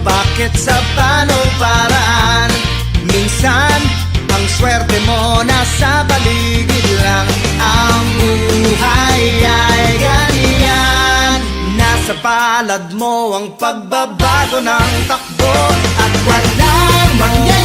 bakit sa paano paraan? Minsan, ang swerte mo nasa paligid lang. Ang buhay ay ganyan, nasa palad mo ang pagbabago ng takbo. At walang mangyayari